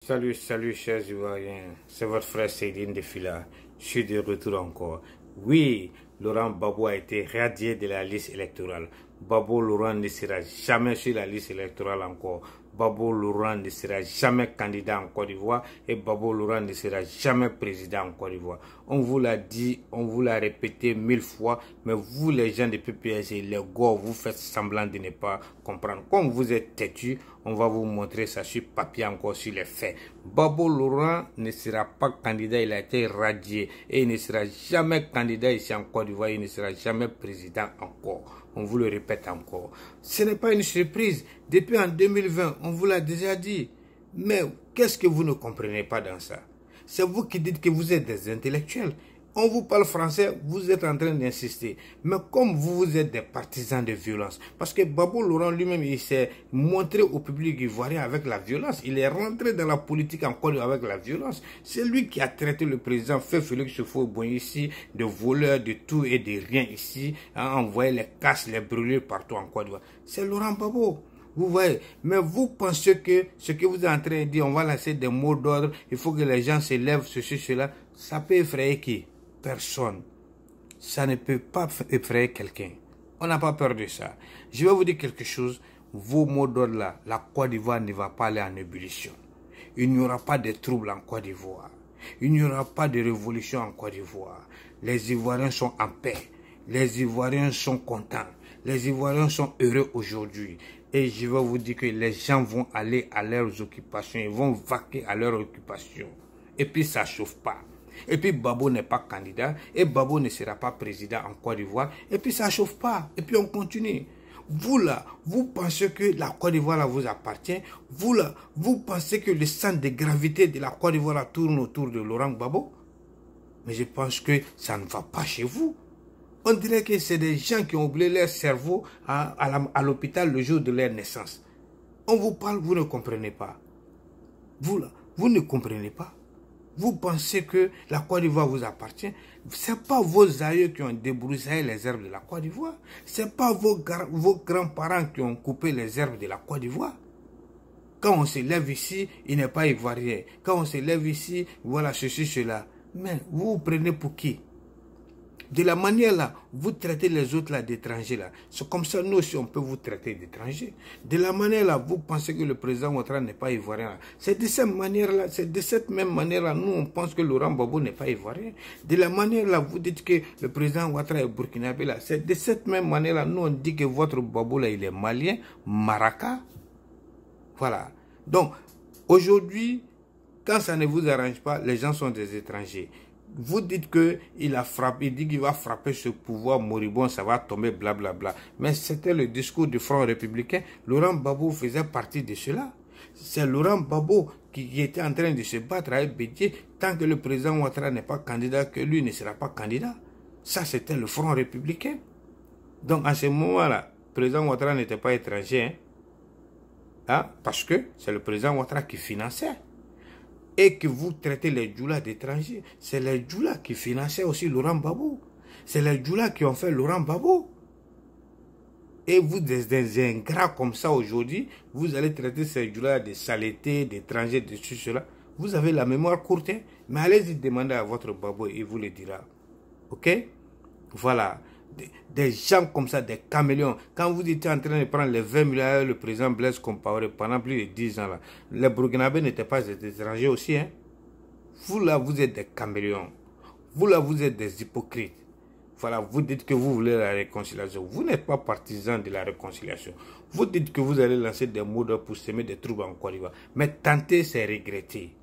Salut, salut chers Ivoiriens, c'est votre frère Seydine Defila, je suis de retour encore. Oui, Laurent Gbagbo a été radié de la liste électorale. Gbagbo Laurent ne sera jamais sur la liste électorale encore. Gbagbo Laurent ne sera jamais candidat en Côte d'Ivoire et Gbagbo Laurent ne sera jamais président en Côte d'Ivoire. On vous l'a dit, on vous l'a répété 1000 fois, mais vous les gens de PPS, les gars, vous faites semblant de ne pas comprendre. Comme vous êtes têtus, on va vous montrer ça sur papier encore sur les faits. Gbagbo Laurent ne sera pas candidat, il a été radié et il ne sera jamais candidat ici en Côte d'Ivoire, il ne sera jamais président encore. On vous le répète encore. Ce n'est pas une surprise. Depuis en 2020, on vous l'a déjà dit. Mais qu'est-ce que vous ne comprenez pas dans ça? C'est vous qui dites que vous êtes des intellectuels. On vous parle français, vous êtes en train d'insister. Mais comme vous êtes des partisans de violence, parce que Gbagbo Laurent lui-même, il s'est montré au public ivoirien avec la violence. Il est rentré dans la politique encore avec la violence. C'est lui qui a traité le président Félix Houphouët-Boigny ici de voleur de tout et de rien ici, a envoyé les casses, les brûlures partout en Côte d'Ivoire. C'est Laurent Gbagbo. Vous voyez, mais vous pensez que ce que vous êtes en train de dire, on va lancer des mots d'ordre, il faut que les gens se lèvent, ceci, cela, ça peut effrayer qui? Personne. Ça ne peut pas effrayer quelqu'un. On n'a pas peur de ça. Je vais vous dire quelque chose. Vos mots d'ordre là, la Côte d'Ivoire ne va pas aller en ébullition. Il n'y aura pas de troubles en Côte d'Ivoire. Il n'y aura pas de révolution en Côte d'Ivoire. Les Ivoiriens sont en paix. Les Ivoiriens sont contents. Les Ivoiriens sont heureux aujourd'hui. Et je vais vous dire que les gens vont aller à leurs occupations. Ils vont vaquer à leurs occupations. Et puis ça ne chauffe pas. Et puis Gbagbo n'est pas candidat. Et Gbagbo ne sera pas président en Côte d'Ivoire. Et puis ça ne chauffe pas. Et puis on continue. Vous là, vous pensez que la Côte d'Ivoire là vous appartient. Vous là, vous pensez que le centre de gravité de la Côte d'Ivoire là tourne autour de Laurent Gbagbo. Mais je pense que ça ne va pas chez vous. On dirait que c'est des gens qui ont oublié leur cerveau à l'hôpital le jour de leur naissance. On vous parle, vous ne comprenez pas. Vous là, vous ne comprenez pas. Vous pensez que la Côte d'Ivoire vous appartient. Ce n'est pas vos aïeux qui ont débroussaillé les herbes de la Côte d'Ivoire. Ce n'est pas vos grands-parents qui ont coupé les herbes de la Côte d'Ivoire. Quand on se lève ici, il n'est pas ivoirien. Quand on se lève ici, voilà ceci, cela. Mais vous vous prenez pour qui? De la manière là, vous traitez les autres là d'étrangers là. C'est comme ça, nous aussi, on peut vous traiter d'étrangers. De la manière là, vous pensez que le président Ouattara n'est pas ivoirien. C'est de cette manière là, c'est de cette même manière là, nous on pense que Laurent Gbagbo n'est pas ivoirien. De la manière là, vous dites que le président Ouattara est burkinabé là. C'est de cette même manière là, nous on dit que votre Gbagbo là, il est malien, maraca. Voilà. Donc, aujourd'hui, quand ça ne vous arrange pas, les gens sont des étrangers. Vous dites qu'il a frappé, il dit qu'il va frapper ce pouvoir moribond, ça va tomber, blablabla. Mais c'était le discours du Front républicain. Laurent Gbagbo faisait partie de cela. C'est Laurent Gbagbo qui était en train de se battre avec Bédié. Tant que le président Ouattara n'est pas candidat, que lui ne sera pas candidat. Ça, c'était le Front républicain. Donc, à ce moment-là, le président Ouattara n'était pas étranger. Hein, parce que c'est le président Ouattara qui finançait. Et que vous traitez les djoulas d'étrangers. C'est les djoulas qui finançaient aussi Laurent Gbagbo. C'est les djoulas qui ont fait Laurent Gbagbo. Et vous, des ingrats comme ça aujourd'hui, vous allez traiter ces djoulas de saleté, d'étrangers, de cela. Vous avez la mémoire courte, hein? Mais allez-y demander à votre Gbagbo, il vous le dira. Ok? Voilà. Des gens comme ça, des caméléons. Quand vous étiez en train de prendre les 20 milliards, le président Blaise Compaoré, pendant plus de 10 ans, là, les Burkinabés n'étaient pas des étrangers aussi. Hein? Vous là, vous êtes des caméléons. Vous là, vous êtes des hypocrites. Voilà, vous dites que vous voulez la réconciliation. Vous n'êtes pas partisan de la réconciliation. Vous dites que vous allez lancer des mots pour semer des troubles en Côte d'Ivoire. Mais tenter, c'est regretter.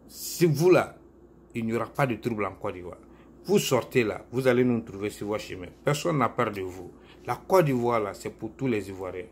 Si vous là, il n'y aura pas de troubles en Côte d'Ivoire. Vous sortez là, vous allez nous trouver sur votre chemin. Personne n'a peur de vous. La Côte d'Ivoire là, c'est pour tous les Ivoiriens.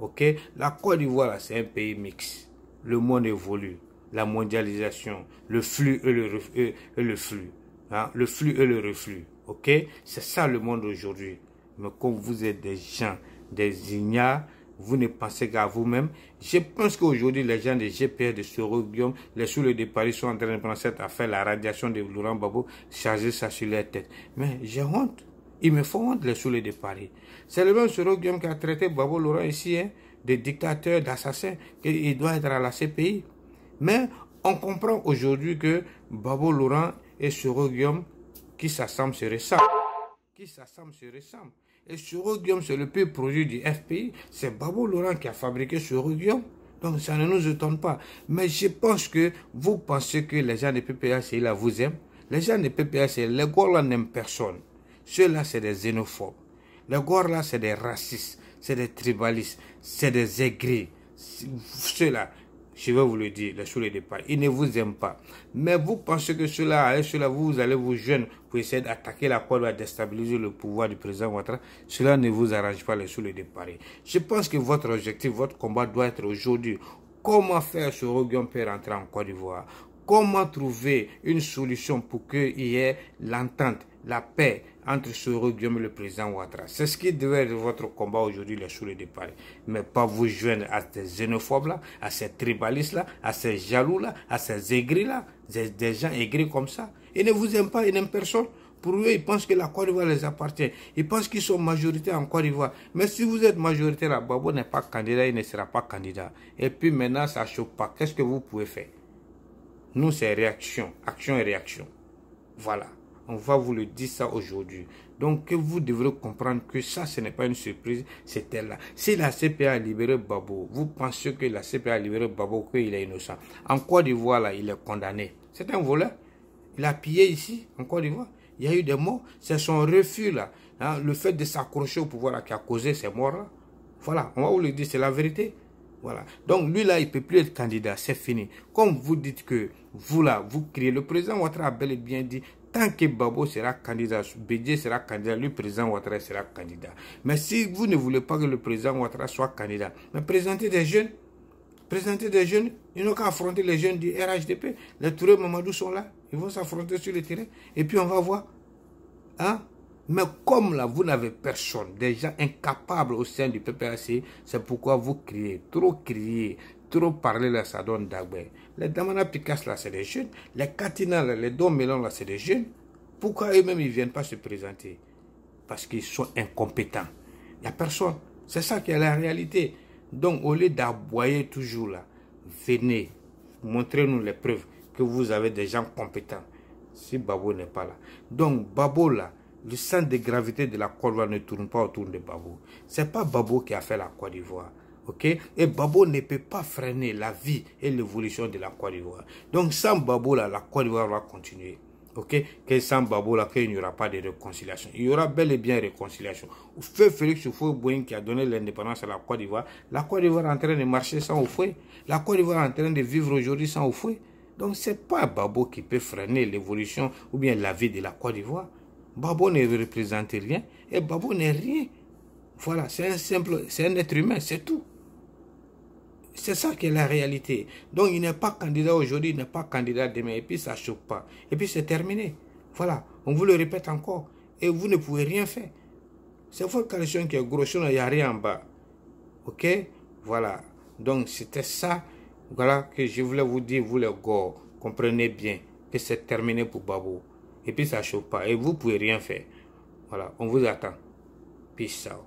Ok? La Côte d'Ivoire là, c'est un pays mixte. Le monde évolue. La mondialisation, le flux et le flux. Hein? Le flux et le reflux. Ok? C'est ça le monde aujourd'hui. Mais comme vous êtes des gens, des ignares, vous ne pensez qu'à vous-même. Je pense qu'aujourd'hui, les gens de GPS, de Soro Guillaume, les soulets de Paris sont en train de prendre cette affaire, la radiation de Laurent Gbagbo, charger ça sur leur tête. Mais j'ai honte. Ils me font honte, les soulets de Paris. C'est le même Soro Guillaume qui a traité Gbagbo Laurent ici, hein, de dictateur, d'assassin, qu'il doit être à la CPI. Mais on comprend aujourd'hui que Babo Laurent et Soro Guillaume, qui s'assemblent, se ressemblent. Et Soro Guillaume, c'est le pire produit du FPI. C'est Babo Laurent qui a fabriqué Soro Guillaume. Donc ça ne nous étonne pas. Mais je pense que vous pensez que les gens de PPACI là vous aiment. Les gens de PPACI, les gars là n'aiment personne. Ceux-là, c'est des xénophobes. Les gars là, c'est des racistes, c'est des tribalistes, c'est des aigris. Ceux-là, je vais vous le dire, les sous les départ, ils ne vous aiment pas. Mais vous pensez que ceux-là, vous allez vous joindre pour essayer d'attaquer la Côte d'Ivoire, déstabiliser le pouvoir du président Ouattara. Cela ne vous arrange pas, les sous les départ. Je pense que votre objectif, votre combat doit être aujourd'hui. Comment faire ce Guillaume peut rentrer en Côte d'Ivoire? Comment trouver une solution pour qu'il y ait l'entente, la paix entre Soro Guillaume et le président Ouattara? C'est ce qui devait être votre combat aujourd'hui, les sous les départ. Mais pas vous joindre à ces xénophobes-là, à ces tribalistes-là, à ces jaloux-là, à ces aigris-là, des gens aigris comme ça. Ils ne vous aiment pas, ils n'aiment personne. Pour eux, ils pensent que la Côte d'Ivoire les appartient. Ils pensent qu'ils sont majoritaires en Côte d'Ivoire. Mais si vous êtes majoritaire, Babo n'est pas candidat, il ne sera pas candidat. Et puis maintenant, ça ne choque pas. Qu'est-ce que vous pouvez faire? Nous, c'est réaction, action et réaction. Voilà, on va vous le dire ça aujourd'hui. Donc, que vous devrez comprendre que ça, ce n'est pas une surprise, c'était là. Si la CPA a libéré Babo, vous pensez que la CPA a libéré Babo, qu'il est innocent. En Côte d'Ivoire, là, il est condamné. C'est un voleur. Il a pillé ici, en Côte d'Ivoire. Il y a eu des morts. C'est son refus, là. Hein, le fait de s'accrocher au pouvoir, là, qui a causé ces morts-là. Voilà, on va vous le dire, c'est la vérité. Voilà. Donc, lui, là, il ne peut plus être candidat. C'est fini. Comme vous dites que vous, là, vous criez. Le président Ouattara a bel et bien dit, tant que Babo sera candidat, Bédié sera candidat, le président Ouattara sera candidat. Mais si vous ne voulez pas que le président Ouattara soit candidat, mais présentez des jeunes. Présentez des jeunes. Ils n'ont qu'à affronter les jeunes du RHDP. Les Touré Mamadou sont là. Ils vont s'affronter sur le terrain. Et puis, on va voir. Hein? Mais comme là, vous n'avez personne, des gens incapables au sein du PPACI, c'est pourquoi vous criez, trop parler là, ça donne d'agbe. Les Damana Picasso là, c'est des jeunes. Les Katina là, les Dom Mélon là, c'est des jeunes. Pourquoi eux-mêmes, ils ne viennent pas se présenter? Parce qu'ils sont incompétents. Il n'y a personne. C'est ça qui est la réalité. Donc, au lieu d'aboyer toujours là, venez, montrez-nous les preuves que vous avez des gens compétents. Si Babo n'est pas là. Donc, Babo là, le centre de gravité de la Côte d'Ivoire ne tourne pas autour de Babo. Ce n'est pas Babo qui a fait la Côte d'Ivoire. Okay? Et Babo ne peut pas freiner la vie et l'évolution de la Côte d'Ivoire. Donc, sans Babo, là, la Côte d'Ivoire va continuer. Okay? Que sans Babo, là, qu'il n'y aura pas de réconciliation. Il y aura bel et bien réconciliation. Feu Félix Houphouët-Boigny qui a donné l'indépendance à la Côte d'Ivoire est en train de marcher sans Houphouët. La Côte d'Ivoire est en train de vivre aujourd'hui sans Houphouët. Donc, ce n'est pas Babo qui peut freiner l'évolution ou bien la vie de la Côte d'Ivoire. Babo ne représente rien et Babo n'est rien. Voilà, c'est un être humain, c'est tout. C'est ça qui est la réalité. Donc, il n'est pas candidat aujourd'hui, il n'est pas candidat demain, et puis ça ne choque pas. Et puis c'est terminé. Voilà, on vous le répète encore. Et vous ne pouvez rien faire. C'est votre coalition qui est grosse, il n'y a rien en bas. Ok? Voilà. Donc, c'était ça. Voilà que je voulais vous dire, vous les gars, comprenez bien que c'est terminé pour Babo. Et puis ça ne choque pas. Et vous ne pouvez rien faire. Voilà, on vous attend. Peace out.